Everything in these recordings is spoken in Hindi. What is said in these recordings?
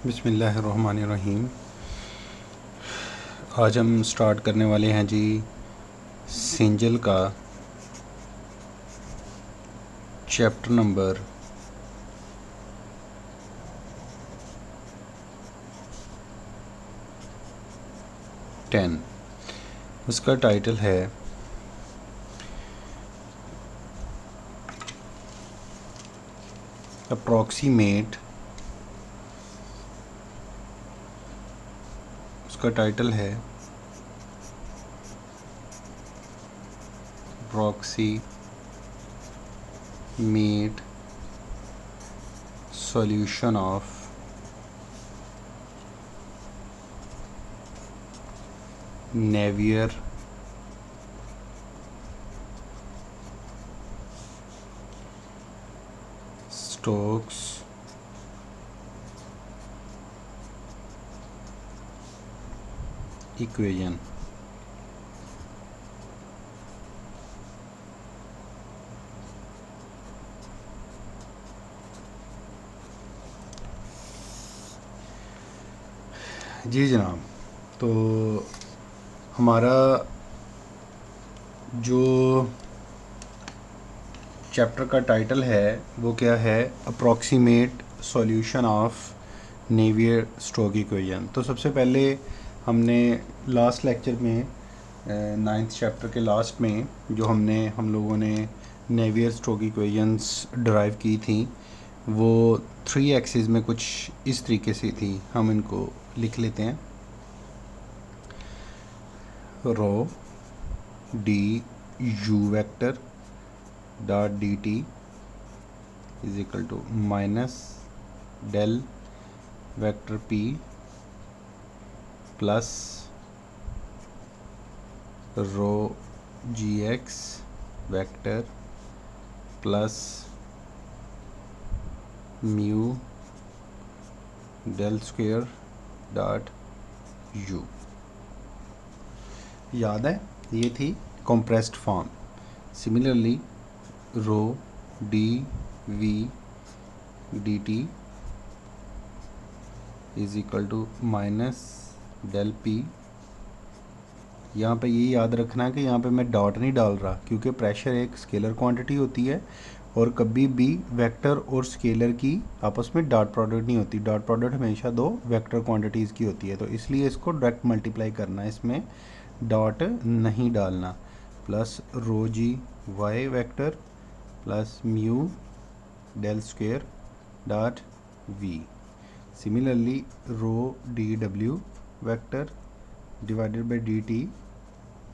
बिस्मिल्लाहिर्रहमानिर्रहीम। आज हम स्टार्ट करने वाले हैं जी सेंजल का चैप्टर नंबर 10। उसका टाइटल है अप्रॉक्सीमेट। उसका टाइटल है approximate solution of Navier Stokes equation. जी जनाब, तो हमारा जो चैप्टर का टाइटल है वो क्या है? Approximate solution of Navier Stokes equation. तो सबसे पहले हमने लास्ट लेक्चर में 9th चैप्टर के लास्ट में जो हम लोगों ने नेवियर स्टोक्स इक्वेशंस ड्राइव की थी वो 3 एक्सिस में कुछ इस तरीके से थी। हम इनको लिख लेते हैं। Rho D U vector dot D T is equal to minus del vector P plus rho ji X vector plus mu del square dot U. याद है, ये थी compressed form. Similarly rho D V D T is equal to minus del P. यहाँ पे ये याद रखना है कि यहाँ पे मैं डॉट नहीं डाल रहा क्योंकि प्रेशर एक स्केलर क्वांटिटी होती है और कभी भी वेक्टर और स्केलर की आपस में डॉट प्रोडक्ट नहीं होती। डॉट प्रोडक्ट हमेशा दो वेक्टर क्वांटिटीज़ की होती है, तो इसलिए इसको डायरेक्ट मल्टीप्लाई करना है, इसमें डॉट नहीं डालना। Plus rho ji Y vector plus mu del square dot we. Similarly rho D W vector divided by D T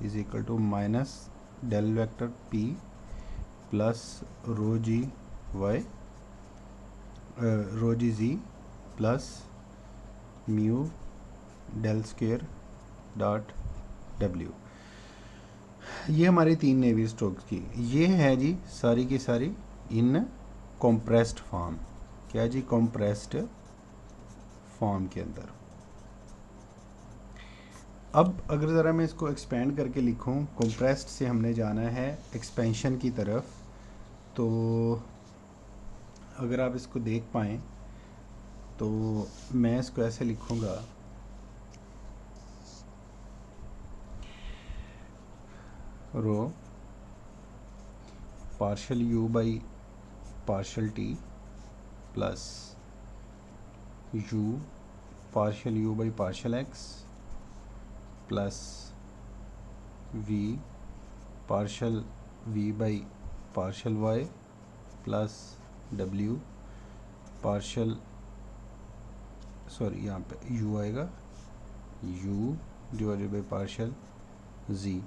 is equal to minus del vector P plus rho ji Y row ji ji plus mu del square dot W. ये हमारी 3 नेवियर स्टोक्स की ये है जी सारी की सारी इन कॉम्प्रेस्ड फॉर्म। क्या जी? कॉम्प्रेस्ड फॉर्म के अंदर। अब अगर ज़रा मैं इसको एक्सपेंड करके लिखूं, कॉम्प्रेस्ड से हमने जाना है एक्सपेंशन की तरफ। तो अगर आप इसको देख पाएँ तो मैं इसको ऐसे लिखूंगा, rho partial u by partial t plus u partial u by partial x plus v partial v by partial y plus w partial sorry यहाँ पे u आएगा u divided by partial z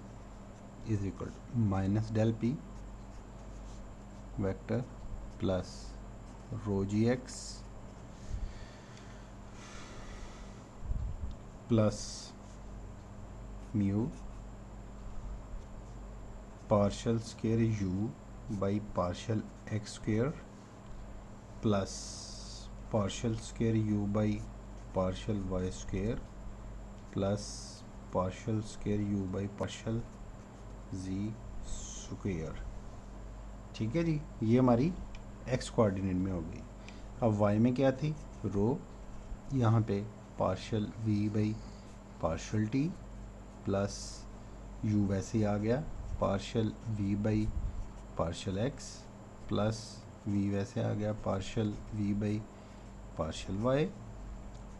is equal to minus del p vector plus rho ji x plus mu partial square u by partial X square plus partial square u by partial Y square plus partial square u by partial z square. ठीक है जी, ये हमारी x कोऑर्डिनेट में हो गई। अब y में क्या थी, रो, यहाँ पे partial v by partial t plus u वैसे ही आ गया partial v by partial x plus v वैसे आ गया partial v by partial y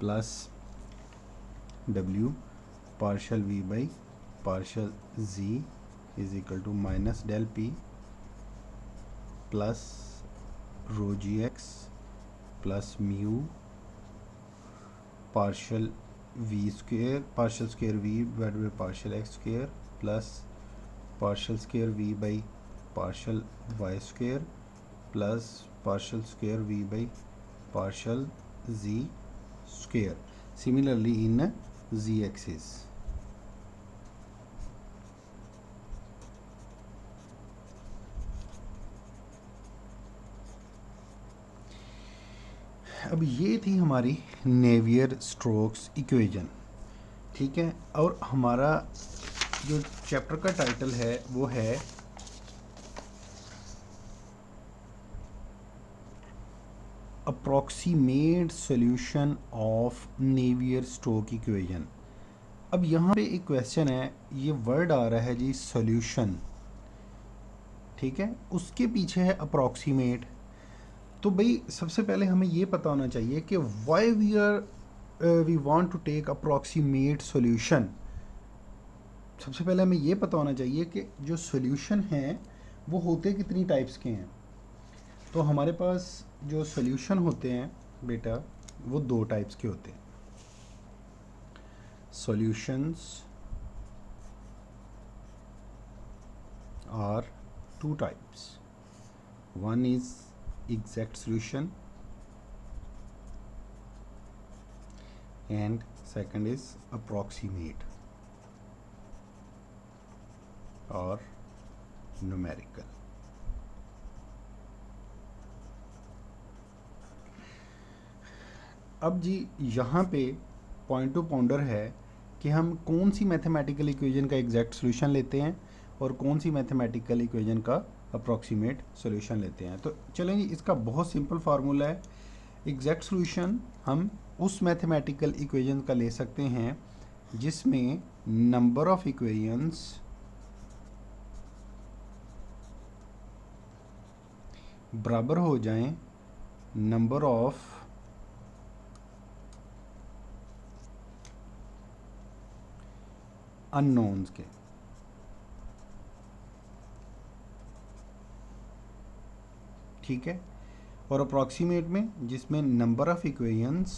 plus w partial v by partial z is equal to minus del p plus rho ji x plus mu partial v square partial square v divided by partial x square plus partial square v by partial y square plus partial square v by partial z square. Similarly in z axis. अब ये थी हमारी नेवियर स्टोक्स इक्वेशन। ठीक है, और हमारा जो चैप्टर का टाइटल है वो है approximate solution of Navier stock equation. अब यहाँ पे एक क्वेश्चन है, ये वर्ड आ रहा है जी सॉल्यूशन, ठीक है, उसके पीछे है अप्रॉक्सीमेट। तो भाई सबसे पहले हमें ये पता होना चाहिए कि why we want to take approximate solution. सबसे पहले हमें ये पता होना चाहिए कि जो सॉल्यूशन हैं वो होते कितनी टाइप्स के हैं। तो हमारे पास जो सॉल्यूशन होते हैं बेटा वो दो टाइप्स के होते हैं। Solutions are two types, one is exact solution and second is approximate or numerical। अब जी यहाँ पे पॉइंट टू पाउंडर है कि हम कौन सी मैथमेटिकल इक्वेशन का एग्जैक्ट सॉल्यूशन लेते हैं और कौन सी मैथमेटिकल इक्वेशन का अप्रॉक्सीमेट सॉल्यूशन लेते हैं। तो चलें जी, इसका बहुत सिंपल फार्मूला है। एग्जैक्ट सॉल्यूशन हम उस मैथमेटिकल इक्वेशन का ले सकते हैं जिसमें नंबर ऑफ इक्वेशंस बराबर हो जाएं नंबर ऑफ अननोन्स के। ठीक है, और अप्रॉक्सीमेट में जिसमें नंबर ऑफ इक्वेशंस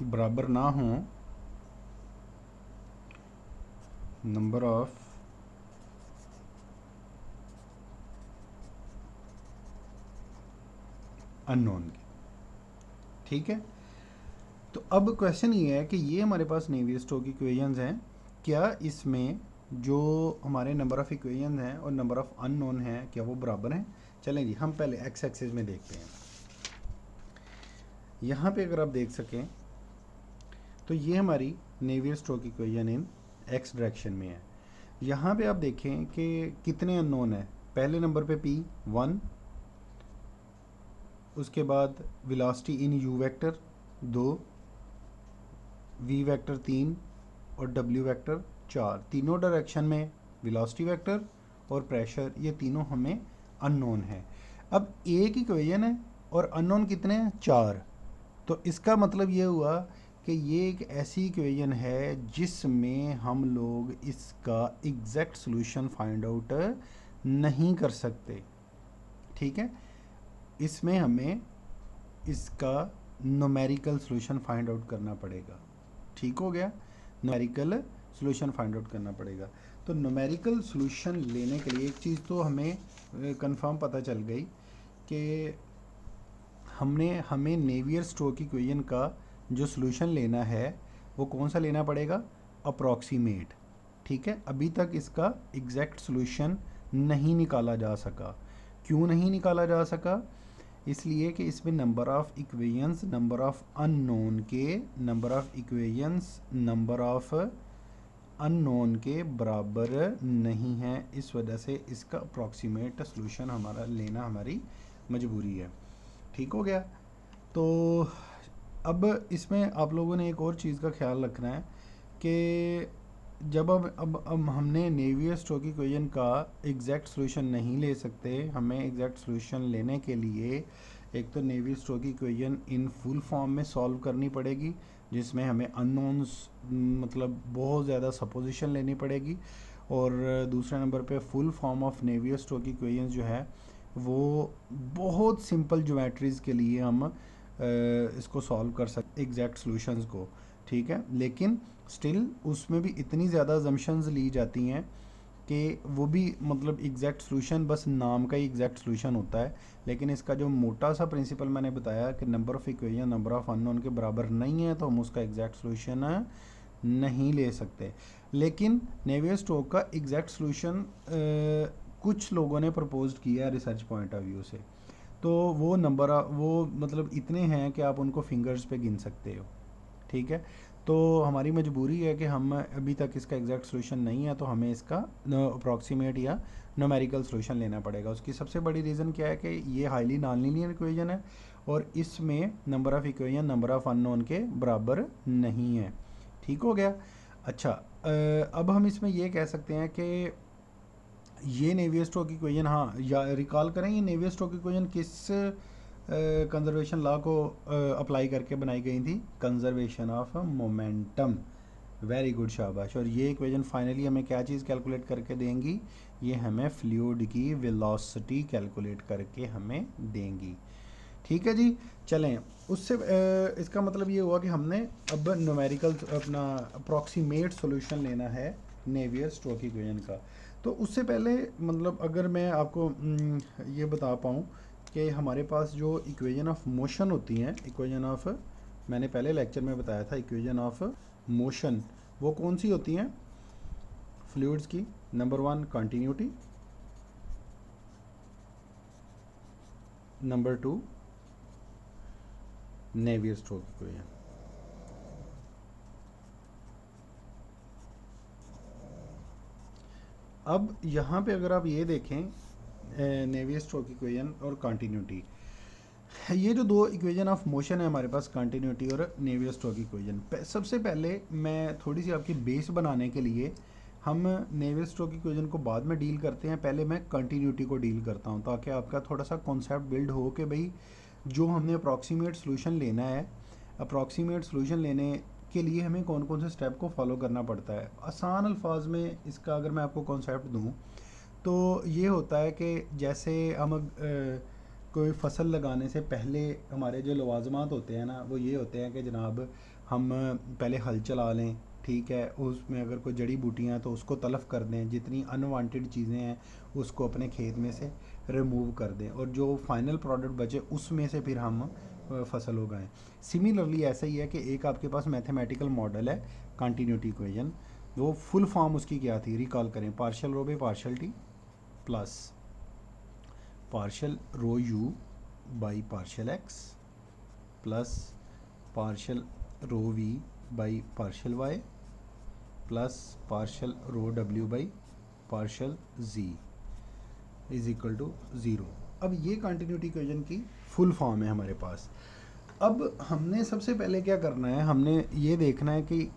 बराबर ना हो नंबर ऑफ अननोन के। ठीक है, तो अब क्वेश्चन ये है कि ये हमारे पास नेवियर स्टोक इक्वेशंस हैं, क्या इसमें जो हमारे नंबर ऑफ इक्वेशंस हैं और नंबर ऑफ अननोन हैं क्या वो बराबर हैं। चलें जी, हम पहले एक्स एक्सिस में देखते हैं। यहाँ पे अगर आप देख सकें तो ये हमारी Navier stock equation in x direction में है। यहाँ पे आप देखें कि कितने अननोन है। पहले नंबर पे p 1, उसके बाद velocity in u vector 2, v vector 3 और डब्ल्यू वेक्टर 4। तीनों डायरेक्शन में वेलोसिटी वेक्टर और प्रेशर, ये तीनों हमें अननोन है। अब एक इक्वेशन है और अननोन कितने हैं? 4। तो इसका मतलब ये हुआ कि ये एक ऐसी इक्वेशन है जिसमें हम लोग इसका एग्जैक्ट सॉल्यूशन फाइंड आउट नहीं कर सकते। ठीक है, इसमें हमें इसका न्यूमेरिकल सॉल्यूशन फाइंड आउट करना पड़ेगा। ठीक हो गया, न्यूमेरिकल सॉल्यूशन फाइंड आउट करना पड़ेगा। तो न्यूमेरिकल सॉल्यूशन लेने के लिए एक चीज़ तो हमें कंफर्म पता चल गई कि हमें नेवियर स्टोक्स इक्वेशन का जो सॉल्यूशन लेना है वो कौन सा लेना पड़ेगा? अप्रॉक्सीमेट। ठीक है, अभी तक इसका एग्जैक्ट सॉल्यूशन नहीं निकाला जा सका। क्यों नहीं निकाला जा सका? इसलिए कि इसमें number of equations, number of unknown के, number of equations number of unknown के बराबर नहीं है। इस वजह से इसका अप्रॉक्सीमेट सॉल्यूशन हमारा लेना हमारी मजबूरी है। ठीक हो गया। तो अब इसमें आप लोगों ने एक और चीज़ का ख्याल रखना है कि जब अब हमने नेवियर स्टोक्स इक्वेशन का एग्जैक्ट सॉल्यूशन नहीं ले सकते, हमें एग्जैक्ट सॉल्यूशन लेने के लिए एक तो Navier Stokes equation in full form में सॉल्व करनी पड़ेगी, जिसमें हमें अननोन्स मतलब बहुत ज़्यादा सपोजिशन लेनी पड़ेगी, और दूसरे नंबर पे full form of Navier Stokes equation जो है वो बहुत सिंपल ज्योमेट्रीज़ के लिए हम इसको सॉल्व कर सकते एग्जैक्ट सॉल्यूशंस को। ठीक है, लेकिन स्टिल उसमें भी इतनी ज़्यादा अजम्पशंस ली जाती हैं कि वो भी मतलब एग्जैक्ट सॉल्यूशन बस नाम का ही एग्जैक्ट सॉल्यूशन होता है, लेकिन इसका जो मोटा सा प्रिंसिपल मैंने बताया कि number of equation number of unknown के बराबर नहीं है, तो हम उसका एग्जैक्ट सॉल्यूशन नहीं ले सकते। लेकिन नेवियर स्टोक्स का एग्जैक्ट सॉल्यूशन कुछ लोगों ने प्रपोज किया है रिसर्च पॉइंट ऑफ व्यू से, तो वो वो मतलब इतने हैं कि आप उनको फिंगर्स पे गिन सकते हो। ठीक है, तो हमारी मजबूरी है कि हम अभी तक इसका एग्जैक्ट सॉल्यूशन नहीं है, तो हमें इसका अप्रॉक्सीमेट या न्यूमेरिकल सॉल्यूशन लेना पड़ेगा। उसकी सबसे बड़ी रीज़न क्या है कि ये हाईली नॉन लीनियर इक्वेशन है और इसमें number of equation number of unknown के बराबर नहीं है। ठीक हो गया। अच्छा, अब हम इसमें ये कह सकते हैं कि ये नेवियर स्टोक्स इक्वेशन, हाँ या रिकॉल करें, ये नेवियर स्टोक्स इक्वेशन किस कंजर्वेशन लॉ को अप्लाई करके बनाई गई थी? Conservation of momentum. Very good, शाबाश। और ये इक्वेशन फाइनली हमें क्या चीज़ कैलकुलेट करके देंगी? ये हमें फ्लूइड की वेलोसिटी कैलकुलेट करके हमें देंगी। ठीक है जी, चलें उससे इसका मतलब ये हुआ कि हमने अब न्यूमेरिकल अपना अप्रॉक्सीमेट सॉल्यूशन लेना है नेवियर स्टोक्स इक्वेशन का। तो उससे पहले मतलब अगर मैं आपको ये बता पाऊँ कि हमारे पास जो इक्वेशन ऑफ मोशन होती हैं, इक्वेशन ऑफ, मैंने पहले लेक्चर में बताया था इक्वेशन ऑफ मोशन वो कौन सी होती हैं फ्लूइड्स की? Number 1 continuity, number 2 Navier Stokes equation. अब यहाँ पे अगर आप ये देखें नेवियर स्टोक्स इक्वेशन और कंटिन्यूटी, ये जो दो इक्वेशन ऑफ मोशन है हमारे पास, कंटिन्यूटी और नेवियर स्टोक्स इक्वेशन, सबसे पहले मैं थोड़ी सी आपकी बेस बनाने के लिए, हम नेवियर स्टोक्स इक्वेशन को बाद में डील करते हैं, पहले मैं कंटिन्यूटी को डील करता हूँ ताकि आपका थोड़ा सा कॉन्सेप्ट बिल्ड हो कि भाई जो हमने अप्रॉक्सीमेट सॉल्यूशन लेना है, अप्रॉक्सीमेट सॉल्यूशन लेने के लिए हमें कौन कौन से स्टेप को फॉलो करना पड़ता है। आसान अल्फाज में इसका अगर मैं आपको कॉन्सेप्ट दूँ तो ये होता है कि जैसे हम कोई फसल लगाने से पहले हमारे जो लवाजमात होते हैं ना, वो ये होते हैं कि जनाब हम पहले हल चला लें, ठीक है, उसमें अगर कोई जड़ी बूटियाँ तो उसको तलफ़ कर दें, जितनी अनवांटेड चीज़ें हैं उसको अपने खेत में से रिमूव कर दें, और जो फाइनल प्रोडक्ट बचे उसमें से फिर हम फसल उगाएं। सिमिलरली ऐसा ही है कि एक आपके पास मैथमेटिकल मॉडल है कंटिन्यूटी इक्वेशन, वो फुल फॉर्म उसकी क्या थी? रिकॉल करें, partial rho by partial t plus partial rho u by partial x plus partial rho v by partial y plus partial rho डब्ल्यू by partial z is equal to zero. अब ये कंटिन्यूटी इक्वेशन की फुल फॉर्म है हमारे पास। अब हमने सबसे पहले क्या करना है, हमने ये देखना है कि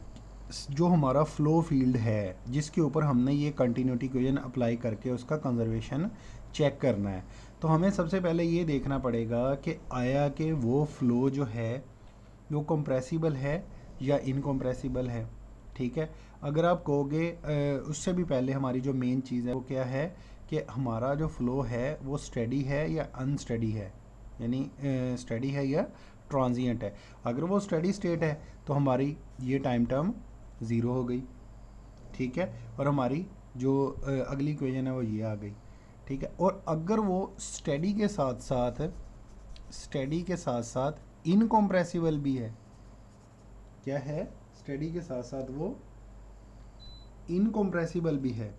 जो हमारा फ्लो फील्ड है जिसके ऊपर हमने ये कंटिन्यूटी इक्वेशन अप्लाई करके उसका कंजर्वेशन चेक करना है, तो हमें सबसे पहले ये देखना पड़ेगा कि आया कि वो फ्लो जो है वो कंप्रेसिबल है या इनकम्प्रेसिबल है। ठीक है, अगर आप कहोगे उससे भी पहले हमारी जो मेन चीज़ है वो क्या है कि हमारा जो फ्लो है वो स्टेडी है या अनस्टेडी है, यानी स्टेडी है या ट्रांजिएंट है। अगर वो स्टेडी स्टेट है तो हमारी ये टाइम टर्म ज़ीरो हो गई। ठीक है, और हमारी जो अगली इक्वेशन है वो ये आ गई। ठीक है, और अगर वो स्टेडी के साथ साथ इनकम्प्रेसिबल भी है, क्या है, स्टेडी के साथ साथ वो इनकम्प्रेसिबल भी है,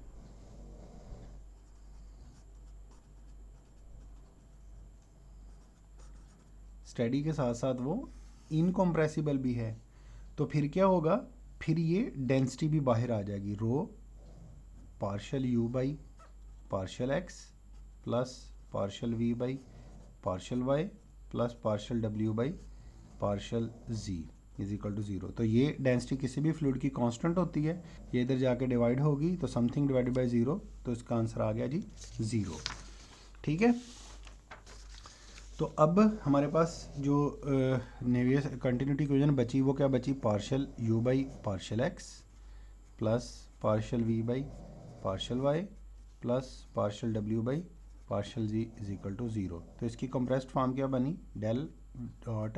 स्टेडी के साथ साथ वो इनकम्प्रेसिबल भी है, तो फिर क्या होगा, फिर ये डेंसिटी भी बाहर आ जाएगी, rho partial you by partial x plus partial we by partial Y plus partial W by partial ji is equal to zero. तो ये डेंसिटी किसी भी फ्लूइड की कांस्टेंट होती है, ये इधर जाके डिवाइड होगी तो समथिंग डिवाइडेड बाय ज़ीरो, तो इसका आंसर आ गया जी ज़ीरो। ठीक है, तो अब हमारे पास जो नेवियस कंटिन्यूटी इक्वेशन बची वो क्या बची, partial you by partial x plus partial we by partial Y plus partial W by partial ji is equal to zero. तो इसकी कंप्रेस्ड फॉर्म क्या बनी, del dot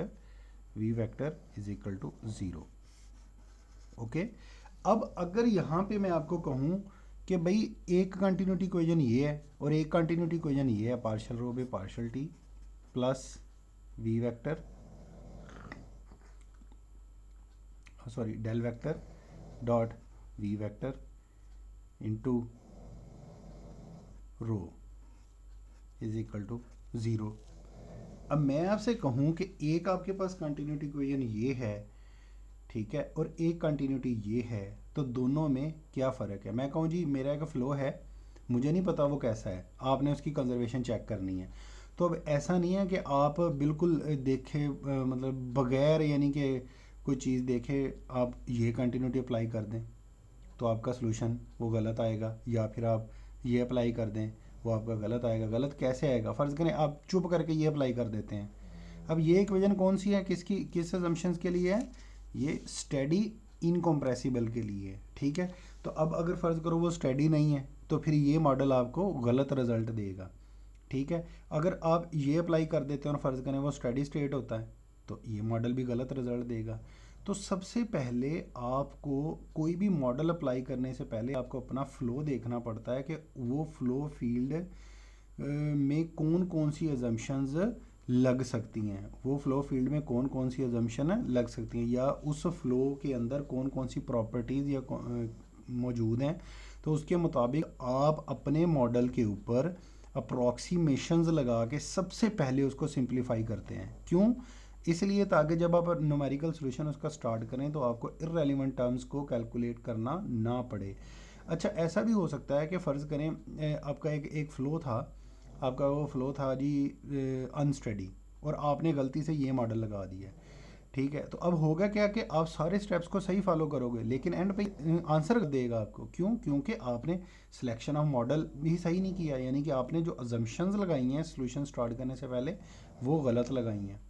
v vector is equal to zero. Okay, अब अगर यहाँ पे मैं आपको कहूँ कि भाई एक कंटिन्यूटी इक्वेशन ये है और एक कंटिन्यूटी इक्वेशन ये है, partial rho by partial t plus v vector, sorry del vector dot v vector into rho is equal to zero. अब मैं आपसे कहूँ कि एक आपके पास कंटिन्यूटी इक्वेशन ये है, ठीक है, और एक कंटिन्यूटी ये है, तो दोनों में क्या फ़र्क है। मैं कहूँ जी मेरा एक फ़्लो है, मुझे नहीं पता वो कैसा है, आपने उसकी कंजर्वेशन चेक करनी है। तो अब ऐसा नहीं है कि आप बिल्कुल देखे मतलब बग़ैर यानी कि कोई चीज़ देखे आप ये कंटिन्यूटी अप्लाई कर दें तो आपका सलूशन वो गलत आएगा, या फिर आप ये अप्लाई कर दें वो आपका गलत आएगा। गलत कैसे आएगा, फ़र्ज़ करें आप चुप करके ये अप्लाई कर देते हैं। अब ये इक्वेशन कौन सी है, किस अजम्पशंस के लिए है, ये स्टेडी इनकम्प्रेसिबल के लिए है। ठीक है, तो अब अगर फ़र्ज़ करो वो स्टेडी नहीं है तो फिर ये मॉडल आपको गलत रिज़ल्ट देगा। ठीक है, अगर आप ये अप्लाई कर देते हैं और फ़र्ज़ करें वो स्टेडी स्टेट होता है तो ये मॉडल भी गलत रिज़ल्ट देगा। तो सबसे पहले आपको कोई भी मॉडल अप्लाई करने से पहले आपको अपना फ़्लो देखना पड़ता है कि वो फ़्लो फील्ड में कौन कौन सी अजम्पशंस लग सकती हैं, वो फ़्लो फील्ड में कौन कौन सी अजम्पशन लग सकती हैं, या उस फ़्लो के अंदर कौन कौन सी प्रॉपर्टीज़ या मौजूद हैं। तो उसके मुताबिक आप अपने मॉडल के ऊपर अप्रॉक्सीमेशंस लगा के सबसे पहले उसको सिंप्लीफाई करते हैं। क्यों, इसलिए ताकि जब आप न्यूमेरिकल सॉल्यूशन उसका स्टार्ट करें तो आपको इररेलेवेंट टर्म्स को कैलकुलेट करना ना पड़े। अच्छा, ऐसा भी हो सकता है कि फ़र्ज़ करें आपका एक फ़्लो था, आपका वो फ़्लो था जी अनस्टेडी, और आपने गलती से ये मॉडल लगा दिया। ठीक है, तो अब होगा क्या कि आप सारे स्टेप्स को सही फॉलो करोगे लेकिन एंड पे आंसर देगा आपको। क्यों, क्योंकि आपने सिलेक्शन ऑफ मॉडल भी सही नहीं किया, यानी कि आपने जो अजम्पशंस लगाई हैं सॉल्यूशन स्टार्ट करने से पहले वो गलत लगाई हैं।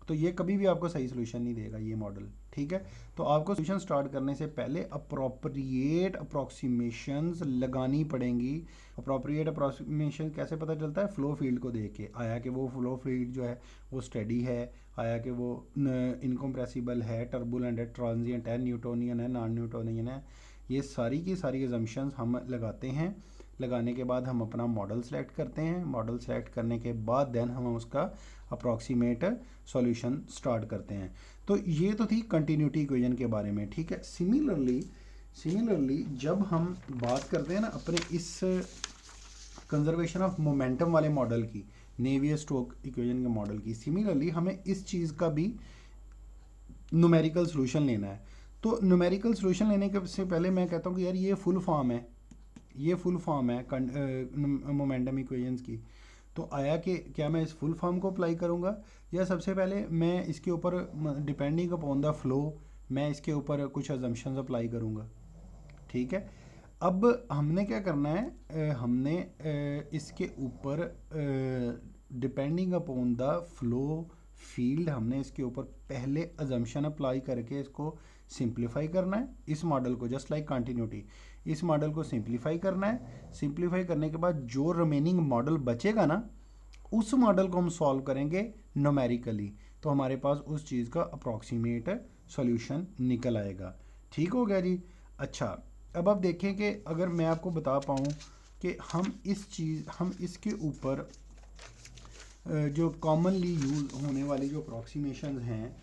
तो ये कभी भी आपको सही सोल्यूशन नहीं देगा ये मॉडल। ठीक है, तो आपको सोल्यूशन स्टार्ट करने से पहले अप्रोप्रिएट अप्रॉक्सीमेशंस लगानी पड़ेंगी। अप्रोप्रिएट अप्रॉक्सीमेशन कैसे पता चलता है, फ्लो फील्ड को देख के, आया कि वो फ्लो फील्ड जो है वो स्टेडी है, आया कि वो इनकम्प्रेसिबल है, टर्बुलेंट है, ट्रांजिएंट है, न्यूटोनियन है, नॉन न्यूटोनियन है। ये सारी की सारी एजम्पशंस हम लगाते हैं। लगाने के बाद हम अपना मॉडल सेलेक्ट करते हैं, मॉडल सेलेक्ट करने के बाद देन हम उसका अप्रॉक्सीमेट सॉल्यूशन स्टार्ट करते हैं। तो ये तो थी कंटिन्यूटी इक्वेशन के बारे में। ठीक है, सिमिलरली जब हम बात करते हैं ना अपने इस कंजर्वेशन ऑफ मोमेंटम वाले मॉडल की, नेवियर स्टोक इक्वेशन के मॉडल की, सिमिलरली हमें इस चीज़ का भी न्यूमेरिकल सॉल्यूशन लेना है। तो न्यूमेरिकल सॉल्यूशन लेने के से पहले मैं कहता हूँ कि यार ये फुल फॉर्म है, ये फुल फॉर्म है मोमेंटम इक्वेशंस की। तो आया कि क्या मैं इस फुल फॉर्म को अप्लाई करूँगा या सबसे पहले मैं इसके ऊपर डिपेंडिंग अपॉन द फ्लो मैं इसके ऊपर कुछ अजम्पशंस अप्लाई करूँगा। ठीक है, अब हमने क्या करना है, हमने इसके ऊपर depending upon the flow field हमने इसके ऊपर पहले अजम्पशन अप्लाई करके इसको सिंप्लीफाई करना है। इस मॉडल को जस्ट लाइक कंटिन्यूटी इस मॉडल को सिंप्लीफाई करना है। सिंप्लीफाई करने के बाद जो रिमेनिंग मॉडल बचेगा ना उस मॉडल को हम सॉल्व करेंगे न्यूमेरिकली, तो हमारे पास उस चीज़ का अप्रॉक्सीमेट सॉल्यूशन निकल आएगा। ठीक हो गया जी। अच्छा, अब आप देखें कि अगर मैं आपको बता पाऊँ कि हम इसके ऊपर जो कॉमनली यूज़ होने वाली जो अप्रॉक्सीमेशंस हैं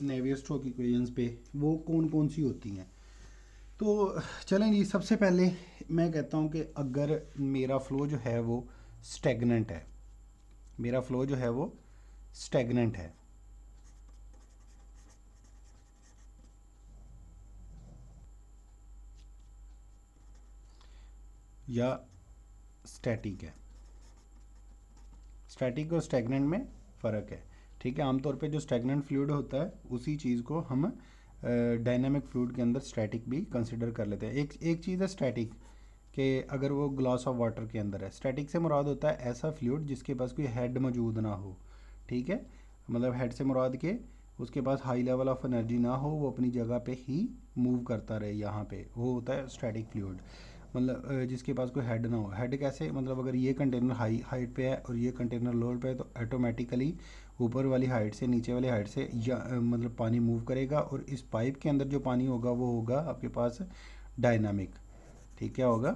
नेवियर-स्टोक्स इक्वेशंस पे वो कौन कौन सी होती हैं। तो चलें जी, सबसे पहले मैं कहता हूँ कि अगर मेरा फ़्लो जो है वो स्टेगनेंट है, मेरा फ़्लो जो है वो स्टेगनेंट है या स्टैटिक है। स्टैटिक और स्टैगनेंट में फ़र्क है। ठीक है, आमतौर पे जो स्टैगनेंट फ्लूइड होता है उसी चीज़ को हम डायनामिक फ्लूइड के अंदर स्टैटिक भी कंसिडर कर लेते हैं। एक चीज़ है स्टैटिक कि अगर वो ग्लास ऑफ वाटर के अंदर है। स्टैटिक से मुराद होता है ऐसा फ्लूइड जिसके पास कोई हेड मौजूद ना हो। ठीक है, मतलब हेड से मुराद के उसके पास हाई लेवल ऑफ एनर्जी ना हो, वो अपनी जगह पे ही मूव करता रहे, यहाँ पे वो होता है स्टैटिक फ्लूइड। मतलब जिसके पास कोई हेड ना हो। हेड कैसे, मतलब अगर ये कंटेनर हाई हाइट पे है और ये कंटेनर लोअर पे है तो ऑटोमेटिकली ऊपर वाली हाइट से नीचे वाली हाइट से या मतलब पानी मूव करेगा और इस पाइप के अंदर जो पानी होगा वो होगा आपके पास डायनामिक। ठीक है, होगा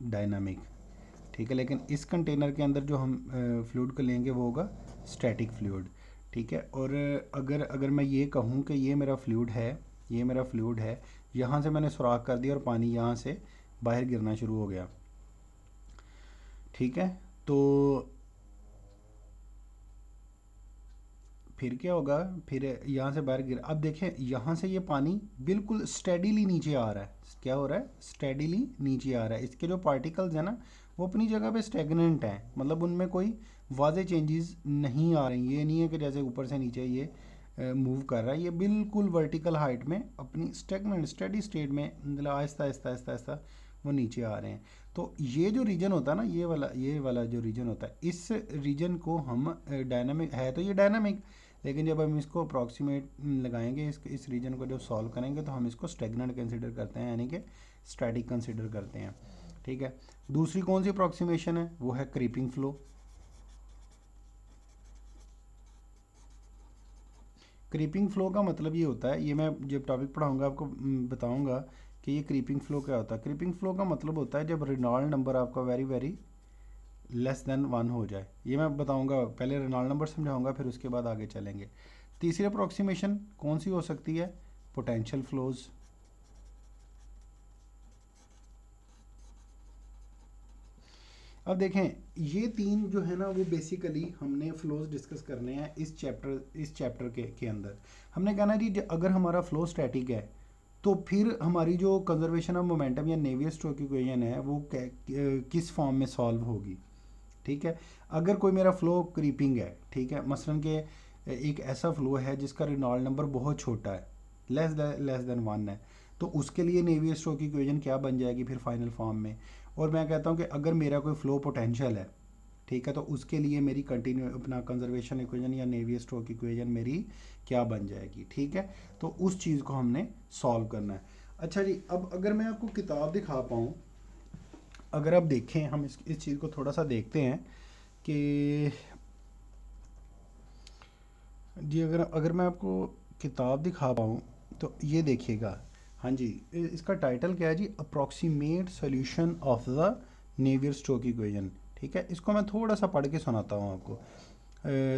डायनामिक। ठीक है, लेकिन इस कंटेनर के अंदर जो हम फ्लूइड को लेंगे वो होगा स्टैटिक फ्लूइड। ठीक है, और अगर अगर मैं ये कहूँ कि ये मेरा फ्लूइड है, ये मेरा फ्लूइड है, यहाँ से मैंने सुराख कर दिया और पानी यहाँ से बाहर गिरना शुरू हो गया। ठीक है, तो फिर क्या होगा, फिर यहाँ से बाहर गिर, अब देखें यहाँ से ये पानी बिल्कुल स्टेडीली नीचे आ रहा है। क्या हो रहा है, स्टेडीली नीचे आ रहा है। इसके जो पार्टिकल्स हैं ना वो अपनी जगह पे स्टेगनेंट हैं, मतलब उनमें कोई वाज़े चेंजेस नहीं आ रही। ये नहीं है कि जैसे ऊपर से नीचे ये मूव कर रहा है, ये बिल्कुल वर्टिकल हाइट में अपनी स्टेगनेंट स्टेडी स्टेट में, मतलब आहिस्ता आहिस्ता आहिस्ता आहिस्ता वो नीचे आ रहे हैं। तो ये जो रीजन होता है ना, ये वाला जो रीजन होता है, इस रीजन को हम डायनामिक है, तो ये डायनामिक, लेकिन जब हम इसको अप्रॉक्सीमेट लगाएंगे इस रीजन को जब सॉल्व करेंगे तो हम इसको स्टेगनेंट कंसिडर करते हैं, यानी कि स्टैटिक कंसिडर करते हैं। ठीक है, दूसरी कौन सी अप्रॉक्सीमेशन है, वो है क्रीपिंग फ्लो। क्रीपिंग फ्लो का मतलब ये होता है, ये मैं जब टॉपिक पढ़ाऊंगा आपको बताऊंगा कि ये क्रीपिंग फ्लो क्या होता है। क्रीपिंग फ्लो का मतलब होता है जब रेनॉल्ड नंबर आपका वेरी वेरी लेस देन 1 हो जाए। ये मैं बताऊंगा, पहले रेनॉल्ड नंबर समझाऊंगा फिर उसके बाद आगे चलेंगे। तीसरी अप्रॉक्सीमेशन कौन सी हो सकती है, पोटेंशियल फ्लोज। अब देखें ये तीन जो है ना वो बेसिकली हमने फ्लोज डिस्कस करने हैं इस चैप्टर के अंदर। हमने कहना जी अगर हमारा फ्लो स्टैटिक है तो फिर हमारी जो कंजर्वेशन ऑफ मोमेंटम या नेवियर-स्टोक्स इक्वेशन है वो किस फॉर्म में सॉल्व होगी। ठीक है, अगर कोई मेरा फ्लो क्रीपिंग है, ठीक है, मसलन के एक ऐसा फ्लो है जिसका रेनॉल्ड नंबर बहुत छोटा है, लेस देन 1 है, तो उसके लिए नेवियर-स्टोक्स इक्वेशन क्या बन जाएगी फिर फाइनल फॉर्म में। और मैं कहता हूँ कि अगर मेरा कोई फ्लो पोटेंशियल है, ठीक है, तो उसके लिए मेरी कंटिन्यू अपना कंजर्वेशन इक्वेशन या नेवियर-स्टोक्स इक्वेशन मेरी क्या बन जाएगी। ठीक है, तो उस चीज़ को हमने सॉल्व करना है। अच्छा जी, अब अगर मैं आपको किताब दिखा पाऊँ, अगर आप देखें हम इस चीज़ को थोड़ा सा देखते हैं कि जी अगर अगर मैं आपको किताब दिखा पाऊँ तो ये देखिएगा। हाँ जी, इसका टाइटल क्या है जी, approximate solution of the Navier Stokes equation. ठीक है, इसको मैं थोड़ा सा पढ़ के सुनाता हूँ आपको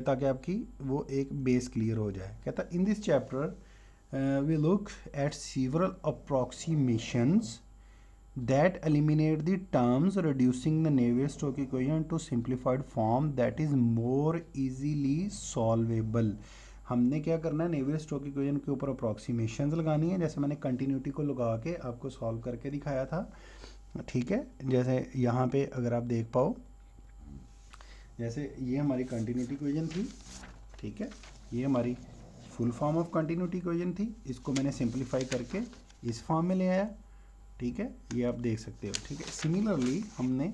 ताकि आपकी वो एक बेस क्लियर हो जाए। कहता in this chapter we look at several approximations that eliminate the terms, reducing the Navier-Stokes equation to simplified form that is more easily solvable। हमने क्या करना है, नेवियर-स्टोक्स इक्वेशन के ऊपर अप्रॉक्सीमेशंस लगानी है, जैसे मैंने कंटिन्यूटी को लगा के आपको सॉल्व करके दिखाया था। ठीक है, जैसे यहाँ पे अगर आप देख पाओ जैसे ये हमारी कंटिन्यूटी इक्वेशन थी, ठीक है, ये हमारी full form of continuity equation थी, इसको मैंने सिंप्लीफाई करके इस फॉर्म में ले आया, ठीक है, ये आप देख सकते हो, ठीक है। सिमिलरली हमने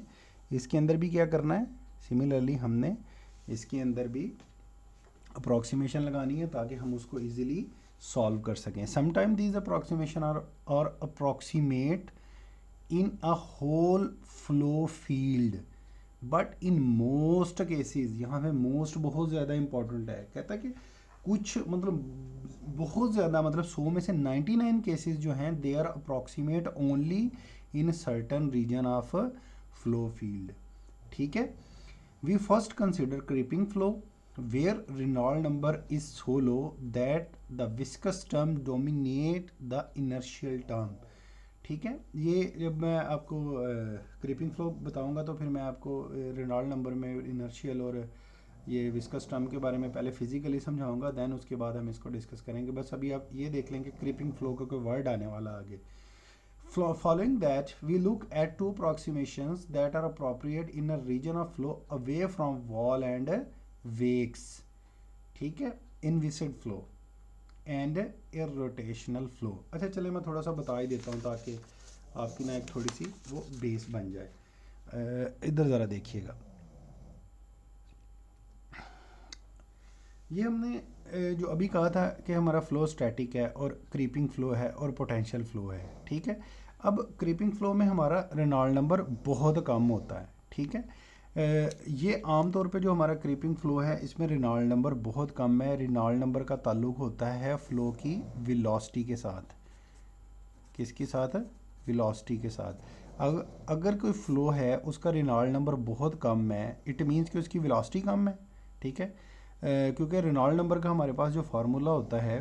इसके अंदर भी क्या करना है, सिमिलरली हमने इसके अंदर भी अप्रॉक्सीमेशन लगानी है ताकि हम उसको इजीली सॉल्व कर सकें। समटाइम दीज अप्रॉक्सीमेशन और approximate in a whole flow field, but in most cases, यहाँ पे मोस्ट बहुत ज़्यादा इंपॉर्टेंट है, कहता है कि कुछ मतलब बहुत ज़्यादा मतलब 100 में से 99 केसेस जो हैं they are approximate only in certain region of flow field, ठीक है। We first consider creeping flow where Reynold number is so low that the viscous term dominate the inertial term, ठीक है। ये जब मैं आपको क्रीपिंग फ्लो बताऊंगा तो फिर मैं आपको रेनॉल्ड नंबर में इनर्शियल और ये विस्कस टर्म के बारे में पहले फिजिकली समझाऊंगा, देन उसके बाद हम इसको डिस्कस करेंगे। बस अभी आप ये देख लें कि क्रीपिंग फ्लो का कोई वर्ड आने वाला आगे। Following that, we look at two approximations that are appropriate in a region of flow away from wall and wakes, ठीक है, in viscid flow and irrotational flow। अच्छा चले मैं थोड़ा सा बता ही देता हूँ ताकि आपकी ना एक थोड़ी सी वो बेस बन जाए। इधर ज़रा देखिएगा, ये हमने जो अभी कहा था कि हमारा फ्लो स्टैटिक है और क्रीपिंग फ्लो है और पोटेंशियल फ्लो है, ठीक है। अब क्रीपिंग फ्लो में हमारा रेनॉल्ड नंबर बहुत कम होता है, ठीक है। ये आम तौर पे जो हमारा क्रीपिंग फ्लो है इसमें रेनॉल्ड नंबर बहुत कम है। रेनॉल्ड नंबर का ताल्लुक होता है फ्लो की वेलोसिटी के साथ। किसके साथ? वेलोसिटी के साथ। अगर कोई फ्लो है उसका रेनॉल्ड नंबर बहुत कम है, इट मीन्स कि उसकी वेलोसिटी कम है, ठीक है। क्योंकि रेनॉल्ड नंबर का हमारे पास जो फार्मूला होता है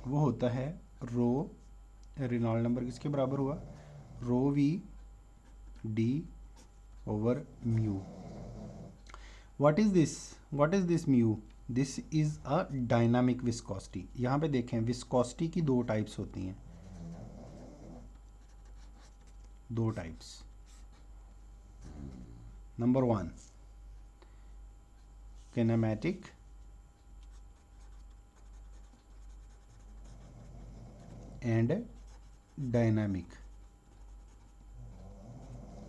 वो होता है रो, रेनॉल्ड नंबर किसके बराबर हुआ? Rho V D over mu. What is this mu? This is a dynamic viscosity. यहाँ पे देखें विस्कोसिटी की दो टाइप्स होती हैं, दो types. Number 1 kinematic, and dynamic,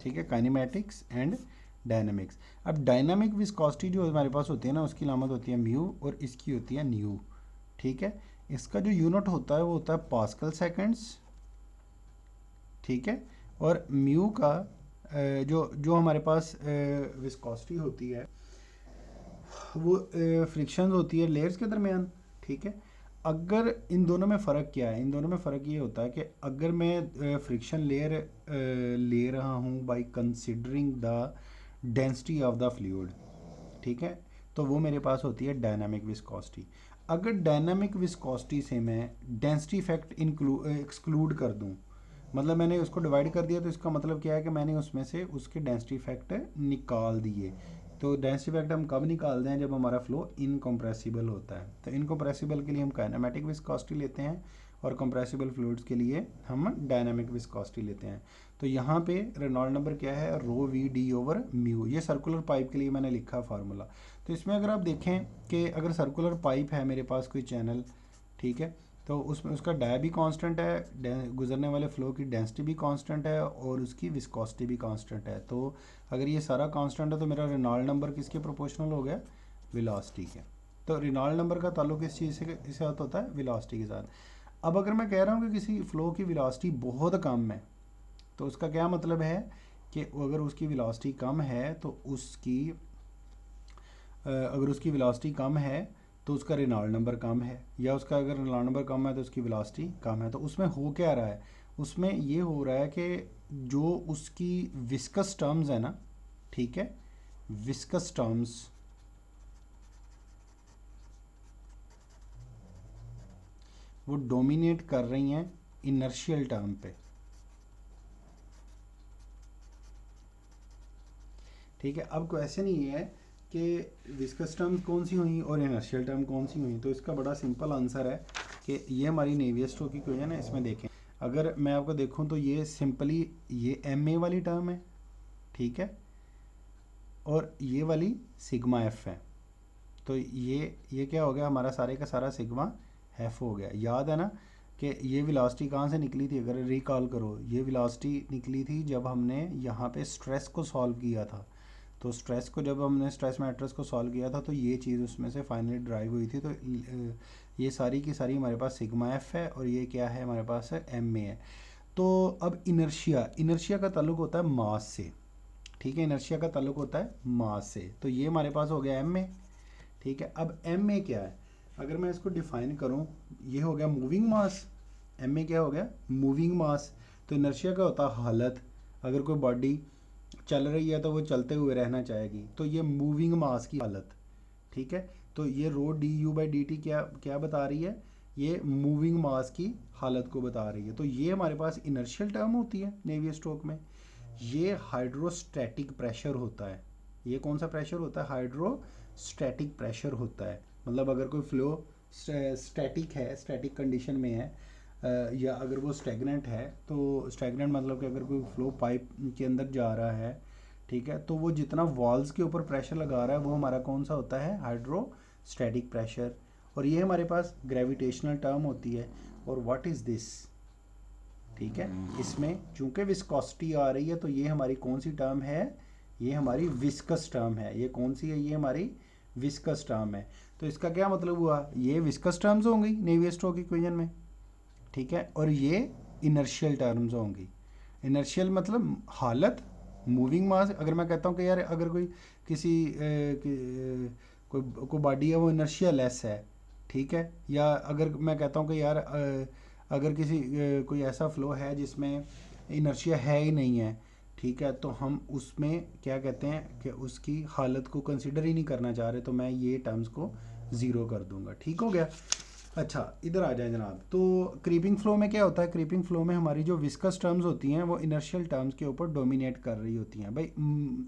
ठीक है, काइनेमैटिक्स एंड डायनामिक्स। अब डायनामिक विस्कोसिटी जो हमारे पास होती है ना उसकी लामत होती है म्यू और इसकी होती है न्यू, ठीक है। इसका जो यूनिट होता है वो होता है पास्कल सेकंड्स, ठीक है। और म्यू का जो जो हमारे पास विस्कोसिटी होती है वो फ्रिक्शन होती है लेयर्स के दरमियान, ठीक है। अगर इन दोनों में फ़र्क क्या है? इन दोनों में फ़र्क ये होता है कि अगर मैं फ्रिक्शन लेयर ले रहा हूँ by considering the density of the fluid, ठीक है, तो वो मेरे पास होती है डायनामिक विस्कोसिटी। अगर डायनामिक विस्कोसिटी से मैं डेंसिटी इफेक्ट एक्सक्लूड कर दूँ, मतलब मैंने उसको डिवाइड कर दिया, तो इसका मतलब क्या है कि मैंने उसमें से उसके डेंसिटी इफेक्ट निकाल दिए। तो डेंसिटी इफेक्ट हम कब निकालते हैं? जब हमारा फ्लो इनकम्प्रेसिबल होता है। तो इनकम्प्रेसिबल के लिए हम काइनेमेटिक विस्कोसिटी लेते हैं और कंप्रेसिबल फ्लूइड्स के लिए हम डायनामिक विस्कोसिटी लेते हैं। तो यहाँ पे रेनॉल्ड नंबर क्या है? रो वी डी ओवर म्यू। ये सर्कुलर पाइप के लिए मैंने लिखा फार्मूला। तो इसमें अगर आप देखें कि अगर सर्कुलर पाइप है मेरे पास कोई चैनल, ठीक है, तो उसमें उसका डाया भी कांस्टेंट है, गुजरने वाले फ्लो की डेंसिटी भी कांस्टेंट है और उसकी विस्कोसिटी भी कांस्टेंट है। तो अगर ये सारा कांस्टेंट है तो मेरा रेनॉल्ड नंबर किसके प्रोपोर्शनल हो गया? वेलोसिटी के। तो रेनॉल्ड नंबर का ताल्लुक इस चीज़ से के साथ होता है? वेलोसिटी के साथ। अब अगर मैं कह रहा हूँ कि किसी फ्लो की वेलोसिटी बहुत कम है तो उसका क्या मतलब है कि अगर उसकी वेलोसिटी कम है तो अगर उसकी वेलोसिटी कम है तो उसका रेनॉल्ड नंबर कम है, या उसका अगर रेनॉल्ड नंबर कम है तो उसकी वेलोसिटी कम है। तो उसमें हो क्या रहा है? उसमें ये हो रहा है कि जो उसकी विस्कस टर्म्स है ना, ठीक है, विस्कस टर्म्स वो डोमिनेट कर रही हैं इनर्शियल टर्म पे, ठीक है। अब क्वेश्चन ये है कि विस्कस टर्म कौन सी हुई और इनर्शियल टर्म कौन सी हुई? तो इसका बड़ा सिंपल आंसर है कि ये हमारी नेवियर-स्टोक्स की क्वेश्चन है। इसमें देखें, अगर मैं आपको देखूं तो ये सिंपली ये एम ए वाली टर्म है, ठीक है, और ये वाली सिग्मा एफ है। तो ये क्या हो गया हमारा, सारे का सारा सिग्मा एफ हो गया। याद है ना कि ये वेलोसिटी कहाँ से निकली थी, अगर रिकॉल करो, ये वेलोसिटी निकली थी जब हमने यहाँ पे स्ट्रेस को सॉल्व किया था। तो स्ट्रेस को जब हमने स्ट्रेस मैट्रिक्स को सॉल्व किया था तो ये चीज़ उसमें से फाइनली ड्राइव हुई थी। तो ये सारी की सारी हमारे पास सिग्मा एफ है और ये क्या है हमारे पास है एम में है। तो अब इनर्शिया का ताल्लुक होता है मास से, ठीक है, इनर्शिया का ताल्लुक होता है मास से। तो ये हमारे पास हो गया एम में, ठीक है। अब एम में क्या है, अगर मैं इसको डिफाइन करूं, ये हो गया मूविंग मास। एम में क्या हो गया, मूविंग मास। तो इनर्शिया का होता है हालत, अगर कोई बॉडी चल रही है तो वो चलते हुए रहना चाहेगी, तो ये मूविंग मास की हालत, ठीक है। तो ये rho D U by D T क्या क्या बता रही है, ये मूविंग मास की हालत को बता रही है। तो ये हमारे पास इनर्शियल टर्म होती है नेवियर स्ट्रोक में। ये हाइड्रोस्टैटिक प्रेशर होता है। ये कौन सा प्रेशर होता है, हाइड्रोस्टैटिक प्रेशर होता है। मतलब अगर कोई फ्लो स्टैटिक है, स्टैटिक कंडीशन में है, या अगर वो स्टैग्नेंट है, तो स्टैग्नेंट मतलब कि अगर कोई फ्लो पाइप के अंदर जा रहा है, ठीक है, तो वो जितना वॉल्स के ऊपर प्रेशर लगा रहा है वो हमारा कौन सा होता है, हाइड्रोस्टैटिक प्रेशर। और ये हमारे पास ग्रेविटेशनल टर्म होती है। और व्हाट इज़ दिस, ठीक है, इसमें चूंकि विस्कोसिटी आ रही है तो ये हमारी कौन सी टर्म है, ये हमारी विस्कस टर्म है। ये कौन सी है, ये हमारी विस्कस टर्म है। तो इसका क्या मतलब हुआ, ये विस्कस टर्म्स होंगी नेवियर स्टोक्स इक्वेशन में, ठीक है, और ये इनर्शियल टर्म्स होंगी। इनर्शियल मतलब हालत, मूविंग मास। अगर मैं कहता हूँ कि यार अगर कोई किसी कोई बॉडी है वो इनर्शियल लेस है, ठीक है, या अगर मैं कहता हूँ कि यार अगर किसी कोई ऐसा फ्लो है जिसमें इनर्शिया है ही नहीं है, ठीक है, तो हम उसमें क्या कहते हैं कि उसकी हालत को कंसिडर ही नहीं करना चाह रहे, तो मैं ये टर्म्स को ज़ीरो कर दूंगा, ठीक हो गया। अच्छा इधर आ जाए जनाब। तो क्रीपिंग फ्लो में क्या होता है, क्रीपिंग फ्लो में हमारी जो विस्कस टर्म्स होती हैं वो इनर्शियल टर्म्स के ऊपर डोमिनेट कर रही होती हैं। भाई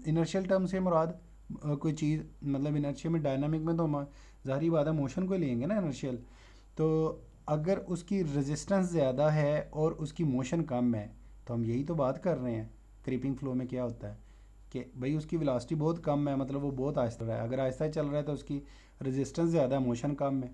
इनर्शियल टर्म से मुराद कोई चीज़, मतलब इनर्शिया में डायनामिक में तो हम ज़ाहिर बात है मोशन को लेंगे ना इनर्शियल। तो अगर उसकी रेजिस्टेंस ज़्यादा है और उसकी मोशन कम है, तो हम यही तो बात कर रहे हैं। क्रीपिंग फ्लो में क्या होता है कि भाई उसकी वेलोसिटी बहुत कम है, मतलब वो बहुत आहिस्ता है, अगर आहिस्ता चल रहा है तो उसकी रेजिस्टेंस ज़्यादा है, मोशन कम है।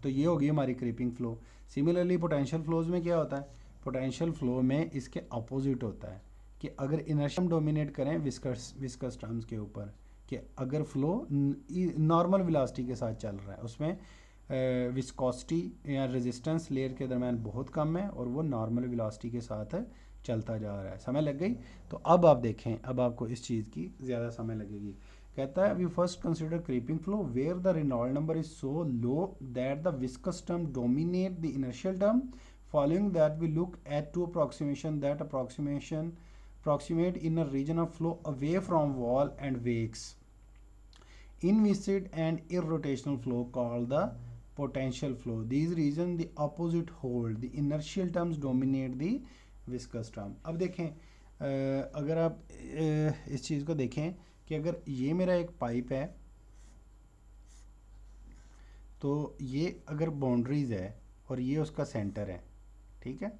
तो ये होगी हमारी creeping flow. Similarly potential flows में क्या होता है, पोटेंशियल फ्लो में इसके अपोजिट होता है कि अगर इनर्शिया डोमिनेट करें विस्कस टर्म्स के ऊपर, कि अगर फ्लो नॉर्मल वेलोसिटी के साथ चल रहा है, उसमें विस्कोसिटी या रेजिस्टेंस लेयर के दरम्यान बहुत कम है और वो नॉर्मल वेलोसिटी के साथ चलता जा रहा है। समय लग गई। तो अब आप देखें, अब आपको इस चीज़ की ज़्यादा समय लगेगी। कहता है we first consider creeping flow where the Reynold number is so low that the viscous term dominate the inertial term. Following that we look at two approximation that approximate in a region of flow away from wall and wakes inviscid and irrotational flow called the potential flow. These regions the opposite hold, the inertial terms dominate the viscous term. अब देखें अगर आप इस चीज़ को देखें कि अगर ये मेरा एक पाइप है, तो ये अगर बाउंड्रीज है और ये उसका सेंटर है, ठीक है,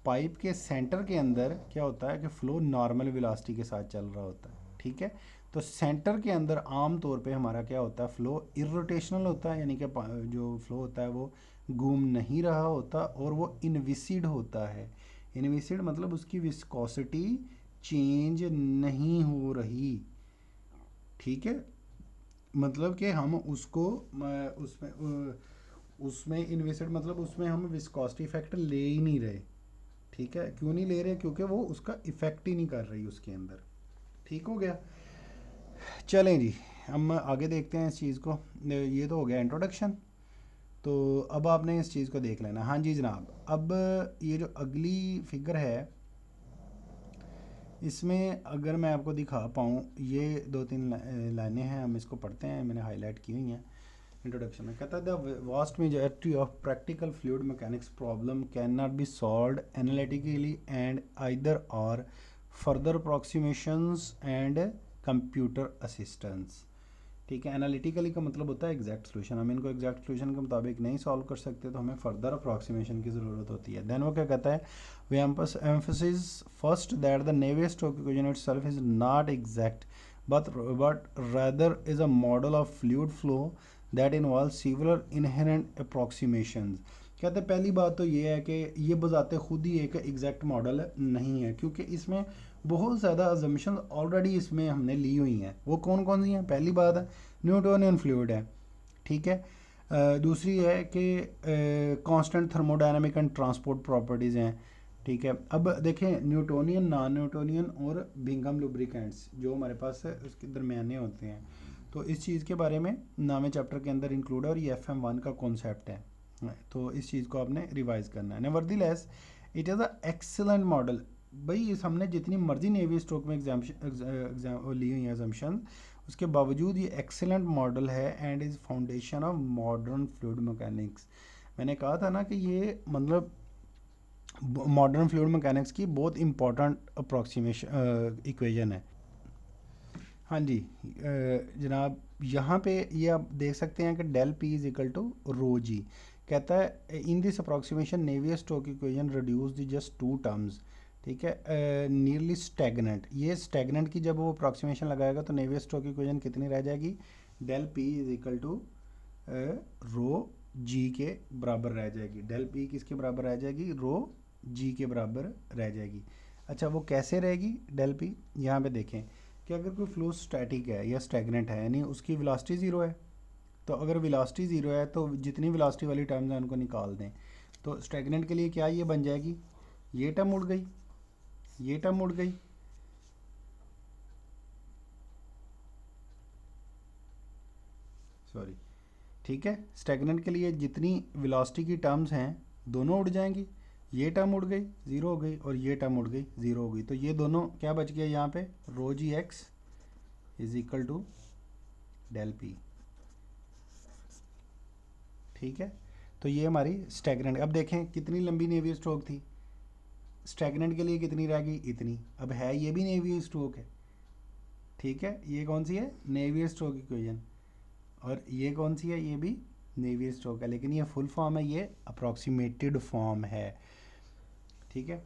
पाइप के सेंटर के अंदर क्या होता है कि फ्लो नॉर्मल वेलोसिटी के साथ चल रहा होता है, ठीक है। तो सेंटर के अंदर आम तौर पे हमारा क्या होता है, फ्लो इरोटेशनल होता है, यानी कि जो फ्लो होता है वो घूम नहीं रहा होता और वो इनविसिड होता है। इनविसिड मतलब उसकी विस्कोसिटी चेंज नहीं हो रही, ठीक है, मतलब कि हम उसको उसमें इन्वेस्टेड मतलब उसमें हम विस्कोसिटी फैक्टर ले ही नहीं रहे, ठीक है। क्यों नहीं ले रहे, क्योंकि वो उसका इफेक्ट ही नहीं कर रही उसके अंदर, ठीक हो गया। चलें जी, हम आगे देखते हैं इस चीज़ को। ये तो हो गया इंट्रोडक्शन। तो अब आपने इस चीज़ को देख लेना। हाँ जी जनाब, अब ये जो अगली फिगर है इसमें अगर मैं आपको दिखा पाऊँ, ये दो तीन लाइनें हैं, हम इसको पढ़ते हैं, मैंने हाईलाइट की हुई हैं इंट्रोडक्शन में। कहता है the vast majority of practical fluid mechanics problem can not be solved analytically and either और further approximations and computer assistance, ठीक है। एनालिटिकली का मतलब होता है एग्जैक्ट सोल्यूशन, हम इनको एग्जैक्ट सोल्यूशन के मुताबिक नहीं सॉल्व कर सकते तो हमें फर्दर अप्रॉक्सीमेशन की ज़रूरत होती है। देन वो क्या कहता है, we emphasis first that the Navier Stokes equation itself is not exact but rather is a model of fluid flow that involves several inherent approximations। कहते हैं पहली बात तो ये है कि ये बजाते खुद ही एक एग्जैक्ट मॉडल नहीं है, क्योंकि इसमें बहुत ज़्यादा अजम्पशन ऑलरेडी इसमें हमने ली हुई हैं। वो कौन कौन सी हैं? पहली बात है न्यूटोनियन फ्लूइड है, ठीक है। दूसरी है कि constant thermodynamic and transport properties हैं, ठीक है। अब देखें न्यूटोनियन, नॉन न्यूटोनियन और बिंगम लुब्रिकेंट्स जो हमारे पास है उसके दरमियाने होते हैं। तो इस चीज़ के बारे में नामे चैप्टर के अंदर इंक्लूड है और ये FM1 का कॉन्सेप्ट है, तो इस चीज़ को आपने रिवाइज करना है। Nevertheless it is a excellent model. भाई इस हमने जितनी मर्जी नेवी स्ट्रोक में एग्जाम ली हुई हैं assumption, उसके बावजूद ये एक्सीलेंट मॉडल है and is foundation of modern fluid mechanics. मैंने कहा था ना कि ये मतलब मॉडर्न फ्लूइड मैकेनिक्स की बहुत इंपॉर्टेंट अप्रॉक्सीमेशन इक्वेशन है। हाँ जी जनाब, यहाँ पे ये आप देख सकते हैं कि del p is equal to rho g. कहता है in this approximation Navier stock equation reduce the just to terms, ठीक है, नियरली स्टैगनेंट। ये स्टैगनेंट की जब वो अप्रॉक्सीमेशन लगाएगा तो नेवियर स्टोक इक्वेशन कितनी रह जाएगी? Del p is equal to rho g के बराबर रह जाएगी। डेल पी किसके बराबर रह जाएगी? रो जी के बराबर रह जाएगी। अच्छा वो कैसे रहेगी डेल पी? यहाँ पे देखें कि अगर कोई फ्लो स्टैटिक है या स्टैगनेंट है, यानी उसकी वेलोसिटी ज़ीरो है, तो अगर वेलोसिटी ज़ीरो है तो जितनी वेलोसिटी वाली टर्म्स हैं उनको निकाल दें। तो स्टैगनेंट के लिए क्या ये बन जाएगी? ये टर्म उड़ गई, ये टर्म उड़ गई, सॉरी, ठीक है। स्टैगनेंट के लिए जितनी वेलोसिटी की टर्म्स हैं दोनों उड़ जाएंगी। ये टर्म उड़ गई, ज़ीरो हो गई, और ये टर्म उड़ गई, ज़ीरो हो गई। तो ये दोनों क्या बच गया यहाँ पे? Rho ji x is equal to del p, ठीक है। तो ये हमारी स्टैगनेंट। अब देखें कितनी लंबी नेवियर स्ट्रोक थी, स्टैगनेंट के लिए कितनी रह गई? इतनी। अब है ये भी नेवियर स्ट्रोक है, ठीक है। ये कौन सी है? Navier stroke equation. और ये कौन सी है? ये भी नेवियर स्ट्रोक है, लेकिन ये फुल फॉर्म है, ये अप्रॉक्सीमेटेड फॉर्म है, ठीक है।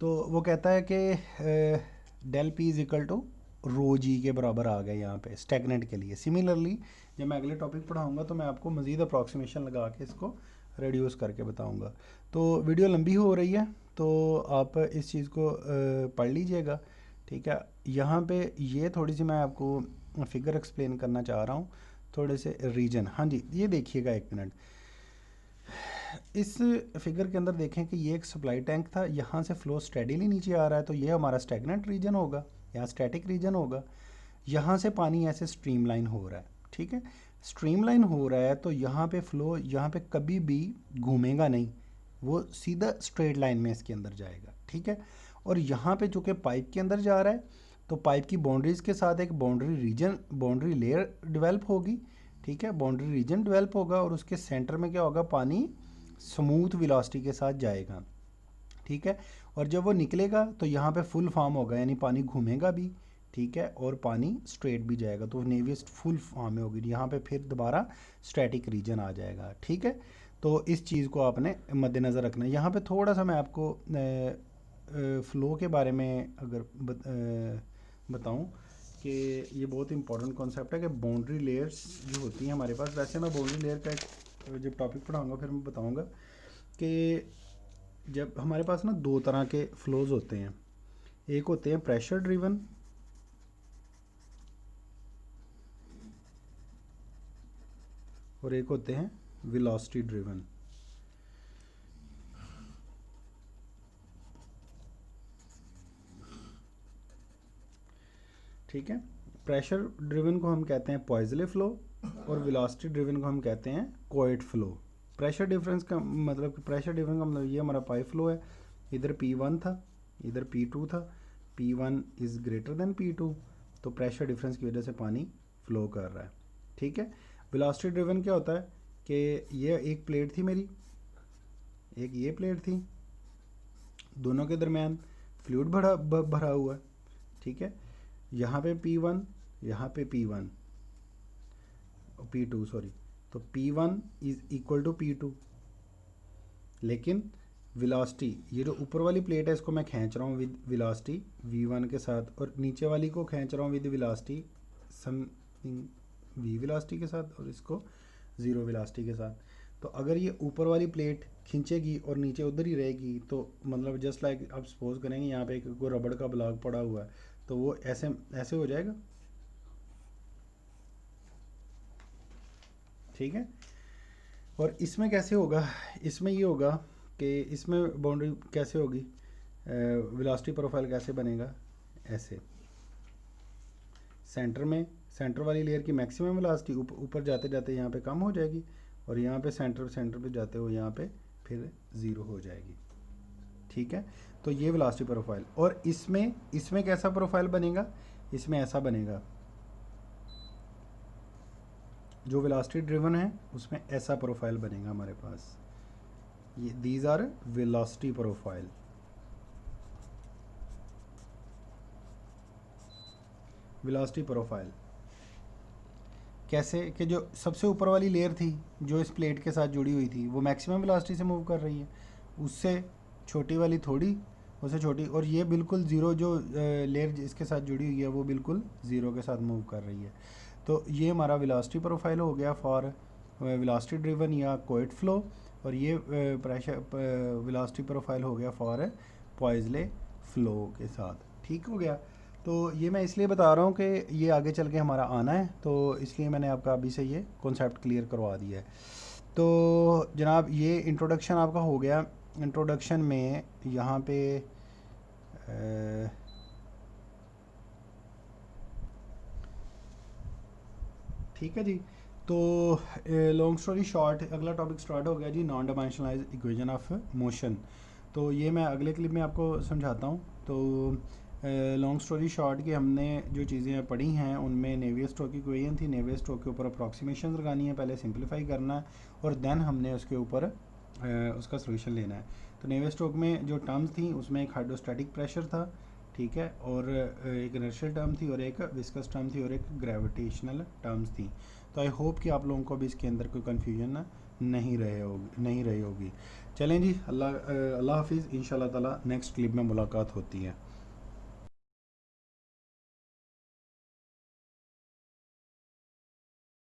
तो वो कहता है कि del p is equal to rho g के बराबर आ गया यहाँ पे स्टैगनेंट के लिए। सिमिलरली जब मैं अगले टॉपिक पढ़ाऊँगा तो मैं आपको मज़ीद अप्रॉक्सीमेशन लगा के इसको रिड्यूस करके बताऊँगा। तो वीडियो लंबी हो रही है तो आप इस चीज़ को पढ़ लीजिएगा, ठीक है। यहाँ पे ये थोड़ी सी मैं आपको फिगर एक्सप्लेन करना चाह रहा हूँ, थोड़े से रीजन। हाँ जी ये देखिएगा एक मिनट, इस फिगर के अंदर देखें कि ये एक सप्लाई टैंक था, यहाँ से फ्लो स्टेडीली नीचे आ रहा है, तो ये हमारा स्टैगनेंट रीजन होगा या स्टैटिक रीजन होगा। यहाँ से पानी ऐसे स्ट्रीमलाइन हो रहा है, ठीक है। स्ट्रीमलाइन हो रहा है तो यहाँ पे फ्लो यहाँ पे कभी भी घूमेगा नहीं, वो सीधा स्ट्रेट लाइन में इसके अंदर जाएगा, ठीक है। और यहाँ पे चूँकि पाइप के अंदर जा रहा है तो पाइप की बाउंड्रीज के साथ एक boundary region, boundary layer develop होगी, ठीक है। बाउंड्री रीजन डेवलप होगा और उसके सेंटर में क्या होगा? पानी स्मूथ वेलोसिटी के साथ जाएगा, ठीक है। और जब वो निकलेगा तो यहाँ पे फुल फॉर्म होगा, यानी पानी घूमेगा भी, ठीक है, और पानी स्ट्रेट भी जाएगा, तो नेवियर फुल फॉर्म में होगी। यहाँ पे फिर दोबारा स्टैटिक रीजन आ जाएगा, ठीक है। तो इस चीज़ को आपने मद्देनज़र रखना है। यहाँ पे थोड़ा सा मैं आपको फ़्लो के बारे में अगर बताऊँ कि ये बहुत इंपॉर्टेंट कॉन्सेप्ट है कि बाउंड्री लेयर्स जो होती हैं हमारे पास। वैसे मैं बाउंड्री लेयर का एक जब टॉपिक पढ़ाऊँगा फिर मैं बताऊँगा कि जब हमारे पास ना दो तरह के फ्लोज होते हैं, एक होते हैं प्रेशर ड्रिवन और एक होते हैं वेलोसिटी ड्रिवन। ठीक है, प्रेशर ड्रिवन को हम कहते हैं पॉइजले फ्लो और वेलोसिटी ड्रिवन को हम कहते हैं कोएट फ्लो। प्रेशर डिफरेंस का मतलब, प्रेशर ड्रिवन का मतलब ये हमारा पाइप फ्लो है, इधर P1 था इधर P2 था, P1 is greater than P2, तो प्रेशर डिफरेंस की वजह से पानी फ्लो कर रहा है, ठीक है। वेलोसिटी ड्रिवन क्या होता है कि ये एक प्लेट थी मेरी, एक ये प्लेट थी, दोनों के दरमियान फ्लूइड भरा हुआ है, ठीक है। यहाँ पे P1, यहाँ पे P1 P2 सॉरी, तो P1 is equal to P2, लेकिन वेलोसिटी, ये जो ऊपर वाली प्लेट है इसको मैं खींच रहा हूँ विद वेलोसिटी v1 के साथ, और नीचे वाली को खींच रहा हूँ with velocity something v velocity के साथ, और इसको 0 वेलोसिटी के साथ। तो अगर ये ऊपर वाली प्लेट खींचेगी और नीचे उधर ही रहेगी तो मतलब जस्ट लाइक आप सपोज करेंगे यहाँ पे एक कोई रबड़ का ब्लॉक पड़ा हुआ है, तो वो ऐसे ऐसे हो जाएगा, ठीक है। और इसमें कैसे होगा, इसमें ये होगा कि इसमें बाउंड्री कैसे होगी, वेलोसिटी प्रोफाइल कैसे बनेगा, ऐसे सेंटर में, सेंटर वाली लेयर की मैक्सिमम वेलोसिटी ऊपर जाते जाते यहाँ पे कम हो जाएगी, और यहाँ पे सेंटर पे जाते हुए यहाँ पे फिर 0 हो जाएगी, ठीक है। तो ये वेलोसिटी प्रोफाइल, और इसमें कैसा प्रोफाइल बनेगा, इसमें ऐसा बनेगा, जो वेलोसिटी ड्रिवन है उसमें ऐसा प्रोफाइल बनेगा हमारे पास, ये these are velocity profile. Velocity profile कैसे कि जो सबसे ऊपर वाली लेयर थी जो इस प्लेट के साथ जुड़ी हुई थी वो मैक्सिमम वेलोसिटी से मूव कर रही है, उससे छोटी वाली थोड़ी, उससे छोटी, और ये बिल्कुल ज़ीरो जो लेयर इसके साथ जुड़ी हुई है वो बिल्कुल ज़ीरो के साथ मूव कर रही है। तो ये हमारा वेलोसिटी प्रोफाइल हो गया फॉर वेलोसिटी ड्रिवन या कोएट फ्लो, और ये प्रेशर वेलोसिटी प्रोफाइल हो गया फॉर पॉइजले फ्लो के साथ, ठीक हो गया। तो ये मैं इसलिए बता रहा हूँ कि ये आगे चल के हमारा आना है, तो इसलिए मैंने आपका अभी से ये कॉन्सेप्ट क्लियर करवा दिया है। तो जनाब ये इंट्रोडक्शन आपका हो गया। इंट्रोडक्शन में यहाँ पे ठीक है जी। तो लॉन्ग स्टोरी शॉर्ट, अगला टॉपिक स्टार्ट हो गया जी, नॉन डायमेंशनलाइज इक्वेशन ऑफ मोशन। तो ये मैं अगले क्लिप में आपको समझाता हूँ। तो लॉन्ग स्टोरी शॉर्ट की हमने जो चीज़ें पढ़ी हैं उनमें नेवियर स्टोक की इक्वेशन थी, नेवियर स्टोक के ऊपर अप्रॉक्सीमेशन लगानी है, पहले सिंप्लीफाई करना है और देन हमने उसके ऊपर उसका सोल्यूशन लेना है। तो नेवियर स्टोक में जो टर्म्स थी उसमें एक हाइड्रोस्टैटिक प्रेशर था, ठीक है, और एक इनर्शियल टर्म थी, और एक विस्कस टर्म थी, और एक ग्रेविटेशनल टर्म्स थी। तो आई होप कि आप लोगों को भी इसके अंदर कोई कन्फ्यूजन नहीं रही होगी। चलें जी, अल्लाह हाफिज़, इंशाल्लाह ताला नेक्स्ट क्लिप में मुलाकात होती है।